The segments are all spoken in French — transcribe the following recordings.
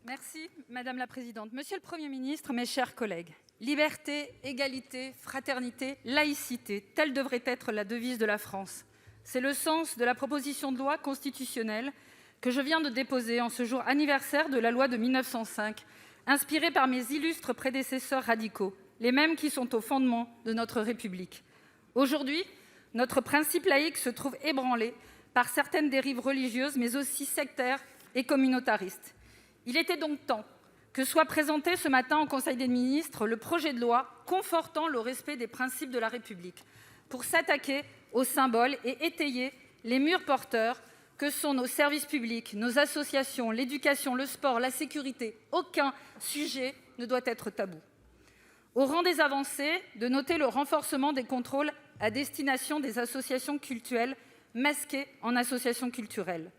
Merci, Madame la Présidente. Monsieur le Premier ministre, mes chers collègues, liberté, égalité, fraternité, laïcité, telle devrait être la devise de la France. C'est le sens de la proposition de loi constitutionnelle que je viens de déposer en ce jour anniversaire de la loi de 1905, inspirée par mes illustres prédécesseurs radicaux, les mêmes qui sont au fondement de notre République. Aujourd'hui, notre principe laïque se trouve ébranlé par certaines dérives religieuses, mais aussi sectaires et communautaristes. Il était donc temps que soit présenté ce matin au Conseil des ministres le projet de loi confortant le respect des principes de la République pour s'attaquer aux symboles et étayer les murs porteurs que sont nos services publics, nos associations, l'éducation, le sport, la sécurité. Aucun sujet ne doit être tabou. Au rang des avancées, de noter le renforcement des contrôles à destination des associations cultuelles masquées en associations culturelles,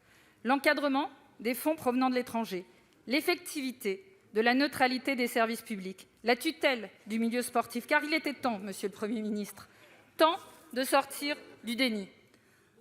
l'encadrement des fonds provenant de l'étranger, l'effectivité de la neutralité des services publics, la tutelle du milieu sportif, car il était temps, monsieur le Premier ministre, temps de sortir du déni.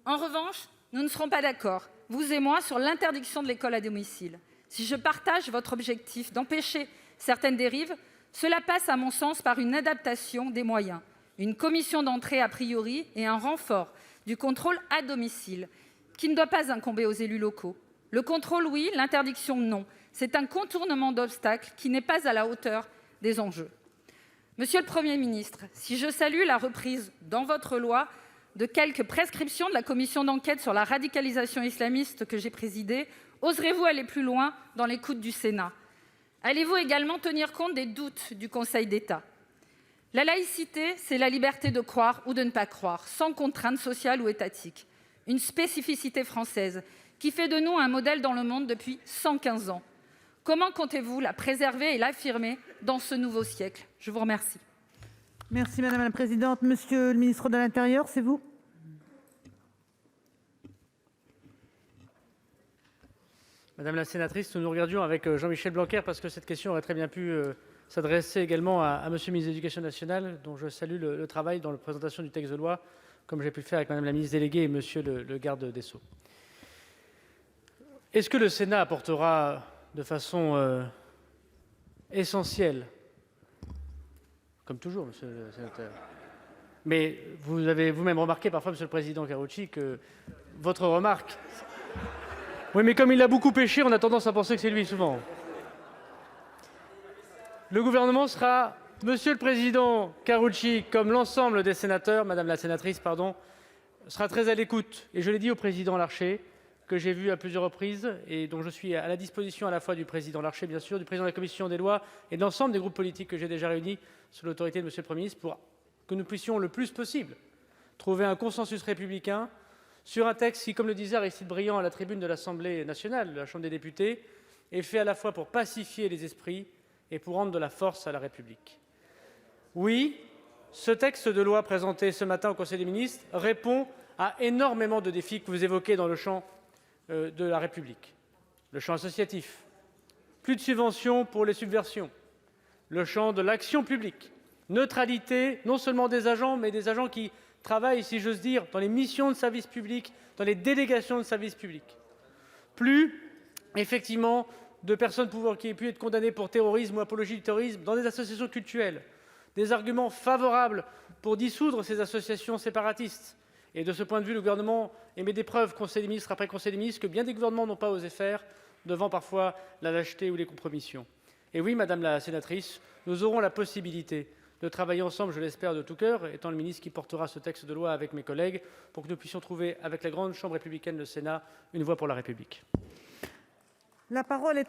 En revanche, nous ne serons pas d'accord, vous et moi, sur l'interdiction de l'école à domicile. Si je partage votre objectif d'empêcher certaines dérives, cela passe à mon sens par une adaptation des moyens, une commission d'entrée a priori et un renfort du contrôle à domicile, qui ne doit pas incomber aux élus locaux. Le contrôle, oui, l'interdiction, non. C'est un contournement d'obstacles qui n'est pas à la hauteur des enjeux. Monsieur le Premier ministre, si je salue la reprise dans votre loi de quelques prescriptions de la commission d'enquête sur la radicalisation islamiste que j'ai présidée, oserez-vous aller plus loin dans l'écoute du Sénat? Allez-vous également tenir compte des doutes du Conseil d'État? La laïcité, c'est la liberté de croire ou de ne pas croire, sans contrainte sociale ou étatique. Une spécificité française qui fait de nous un modèle dans le monde depuis 115 ans. Comment comptez-vous la préserver et l'affirmer dans ce nouveau siècle? Je vous remercie. Merci Madame la Présidente. Monsieur le ministre de l'Intérieur, c'est vous? Madame la sénatrice, nous regardions avec Jean-Michel Blanquer parce que cette question aurait très bien pu s'adresser également à Monsieur le ministre de l'Éducation nationale, dont je salue le travail dans la présentation du texte de loi, comme j'ai pu le faire avec Madame la ministre déléguée et Monsieur le garde des Sceaux. Est-ce que le Sénat apportera de façon essentielle, comme toujours, Monsieur le sénateur, mais vous avez vous-même remarqué parfois, Monsieur le président Karoutchi, que votre remarque... Oui, mais comme il a beaucoup pêché, on a tendance à penser que c'est lui souvent. Le gouvernement sera, Monsieur le président Karoutchi, comme l'ensemble des sénateurs, Madame la sénatrice, pardon, sera très à l'écoute. Et je l'ai dit au président Larcher, que j'ai vu à plusieurs reprises et dont je suis à la disposition à la fois du président Larcher, bien sûr, du président de la commission des lois et de l'ensemble des groupes politiques que j'ai déjà réunis sous l'autorité de Monsieur le Premier ministre pour que nous puissions le plus possible trouver un consensus républicain sur un texte qui, comme le disait Aristide Briand à la tribune de l'Assemblée nationale, de la Chambre des députés, est fait à la fois pour pacifier les esprits et pour rendre de la force à la République. Oui, ce texte de loi présenté ce matin au Conseil des ministres répond à énormément de défis que vous évoquez dans le champ de la République. Le champ associatif, plus de subventions pour les subversions, le champ de l'action publique, neutralité non seulement des agents, mais des agents qui travaillent, si j'ose dire, dans les missions de service public, dans les délégations de service public. Plus, effectivement, de personnes qui aient pu être condamnées pour terrorisme ou apologie du terrorisme dans des associations cultuelles. Des arguments favorables pour dissoudre ces associations séparatistes. Et de ce point de vue, le gouvernement émet des preuves, Conseil des ministres après Conseil des ministres, que bien des gouvernements n'ont pas osé faire, devant parfois la lâcheté ou les compromissions. Et oui, Madame la sénatrice, nous aurons la possibilité de travailler ensemble, je l'espère de tout cœur, étant le ministre qui portera ce texte de loi avec mes collègues, pour que nous puissions trouver, avec la grande Chambre républicaine, le Sénat, une voie pour la République. La parole est